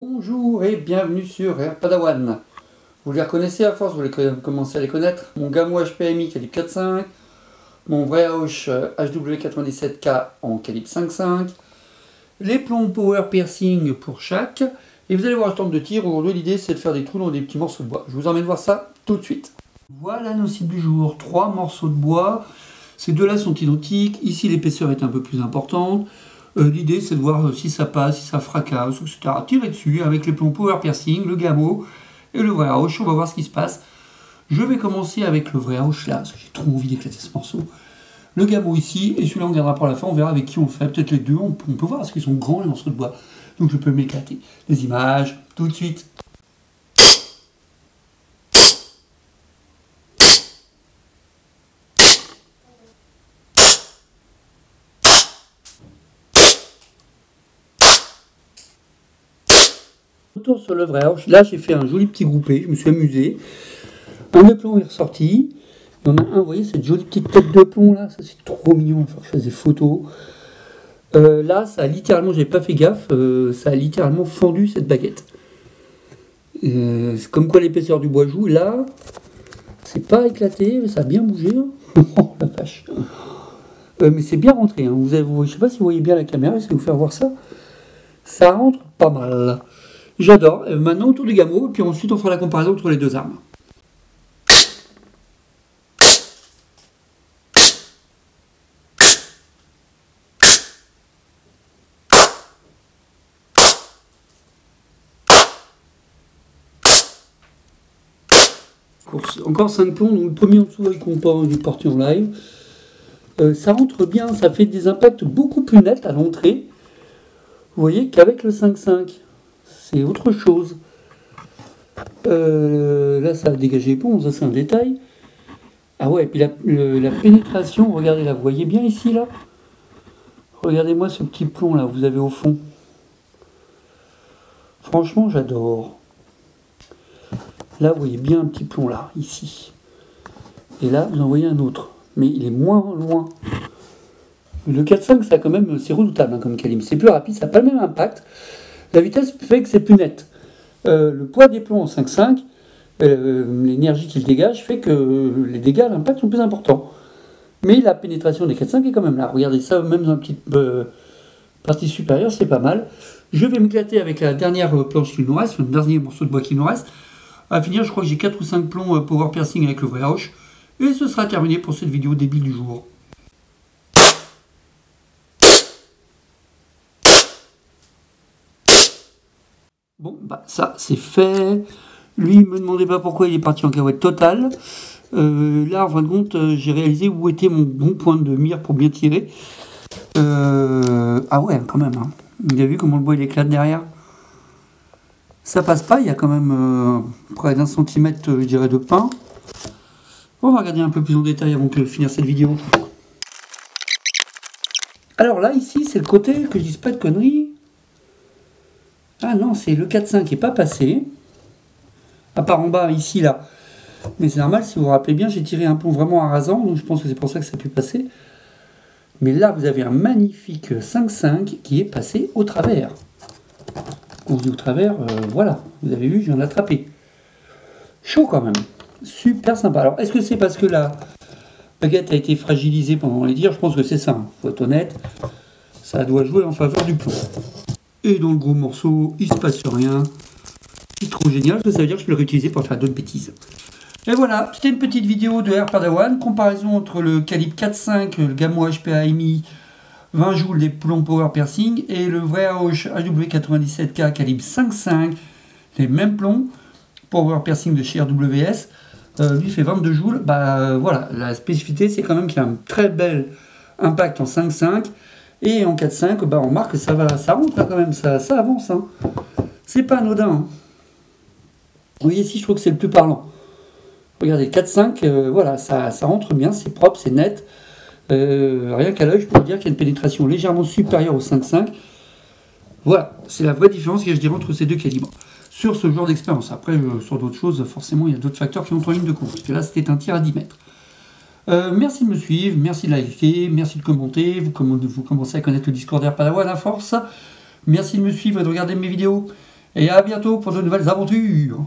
Bonjour et bienvenue sur Air Padawan. Vous les reconnaissez à force, vous les commencez à les connaître. Mon Gamo HPAMI calibre 4.5, mon vrai Rauch HW97K en calibre 5.5, les plombs Power Piercing pour chaque, et vous allez voir le stand de tir. Aujourd'hui l'idée c'est de faire des trous dans des petits morceaux de bois. Je vous emmène voir ça tout de suite. Voilà nos cibles du jour, 3 morceaux de bois. Ces deux-là sont identiques, ici l'épaisseur est un peu plus importante. L'idée c'est de voir si ça passe, si ça fracasse, etc. Tirer dessus avec les plombs Power Piercing, le Gamo et le vrai Rauch. On va voir ce qui se passe. Je vais commencer avec le vrai Rauch là, parce que j'ai trop envie d'éclater ce morceau. Le Gamo ici, et celui-là on regardera pour la fin, on verra avec qui on le fait. Peut-être les deux, on peut voir parce qu'ils sont grands les morceaux de bois. Donc je peux m'éclater. Les images, tout de suite. Retour sur le vrai Rauch. Là j'ai fait un joli petit groupé, je me suis amusé. Un de plomb est ressorti. Il y en a un, vous voyez cette jolie petite tête de plomb là, ça c'est trop mignon, il faut que je fasse des photos. Là ça a littéralement, j'ai pas fait gaffe, ça a littéralement fendu cette baguette. C'est comme quoi l'épaisseur du bois joue. Là c'est pas éclaté, mais ça a bien bougé. Oh la vache. Mais c'est bien rentré, hein. Je sais pas si vous voyez bien la caméra, je vais vous faire voir ça. Ça rentre pas mal. J'adore. Maintenant autour du Gamo, et puis ensuite on fera la comparaison entre les deux armes. Encore 5 plombs, donc le premier en dessous avec mon port du porté en live. Ça rentre bien, ça fait des impacts beaucoup plus nets à l'entrée. Vous voyez qu'avec le 5.5, c'est autre chose. Là, ça a dégagé les plombs, ça c'est un détail. Ah ouais, et puis la pénétration, regardez là, vous voyez bien ici là. Regardez-moi ce petit plomb là, vous avez au fond. Franchement, j'adore. Là, vous voyez bien un petit plomb là, ici. Et là, vous en voyez un autre. Mais il est moins loin. Le 4.5, ça quand même, c'est redoutable hein, comme calibre. C'est plus rapide, ça n'a pas le même impact. La vitesse fait que c'est plus net. Le poids des plombs en 5.5, l'énergie qu'il dégage fait que les dégâts, l'impact sont plus importants. Mais la pénétration des 4.5 est quand même là. Regardez ça, même dans la petite partie supérieure, c'est pas mal. Je vais m'éclater avec la dernière planche qu'il nous reste, le dernier morceau de bois qu'il nous reste. À finir, je crois que j'ai 4 ou 5 plombs Power Piercing avec le vrai Rauch. Et ce sera terminé pour cette vidéo débile du jour. Bon, bah ça c'est fait. Lui, il me demandait pas pourquoi il est parti en cacahuète totale. Là, en fin de compte, j'ai réalisé où était mon bon point de mire pour bien tirer. Ah ouais, quand même. Hein. Vous avez vu comment le bois il éclate derrière? Ça passe pas, il y a quand même près d'1 centimètre, je dirais, de pain. On va regarder un peu plus en détail avant de finir cette vidéo. Alors là, ici, c'est le côté que je dise pas de conneries. Ah non, c'est le 4.5 qui n'est pas passé. À part en bas, ici, là. Mais c'est normal, si vous vous rappelez bien, j'ai tiré un plomb vraiment à rasant, donc je pense que c'est pour ça que ça a pu passer. Mais là, vous avez un magnifique 5.5 qui est passé au travers. On dit au travers, voilà, vous avez vu, je viens de l'attraper. Chaud quand même, super sympa. Alors, est-ce que c'est parce que la baguette a été fragilisée pendant les tirs? Je pense que c'est ça, hein. Faut être honnête, ça doit jouer en faveur du plomb. Et dans le gros morceau, il se passe rien. C'est trop génial, parce que ça veut dire que je peux le réutiliser pour faire d'autres bêtises. Et voilà, c'était une petite vidéo de Air Padawan, comparaison entre le calibre 4.5, le Gamo HPAMI 20 joules des plombs Power Piercing et le vrai Rauch HW97K calibre 5.5, les mêmes plombs Power Piercing de chez RWS. Lui fait 22 joules. Bah voilà, la spécificité c'est quand même qu'il y a un très bel impact en 5.5 et en 4.5, bah on remarque que ça rentre là quand même, ça avance. Hein. C'est pas anodin. Hein. Vous voyez ici, je trouve que c'est le plus parlant. Regardez, 4.5, voilà, ça rentre bien, c'est propre, c'est net. Rien qu'à l'œil, je peux vous dire qu'il y a une pénétration légèrement supérieure au 5.5. Voilà, c'est la vraie différence que je dirais entre ces deux calibres. Sur ce genre d'expérience. Après, sur d'autres choses, forcément, il y a d'autres facteurs qui entrent en ligne de compte. Parce que là, c'était un tir à 10 mètres. Merci de me suivre, merci de liker, merci de commenter. Vous commencez à connaître le Discord d'Air Padawan à force. Merci de me suivre et de regarder mes vidéos. Et à bientôt pour de nouvelles aventures.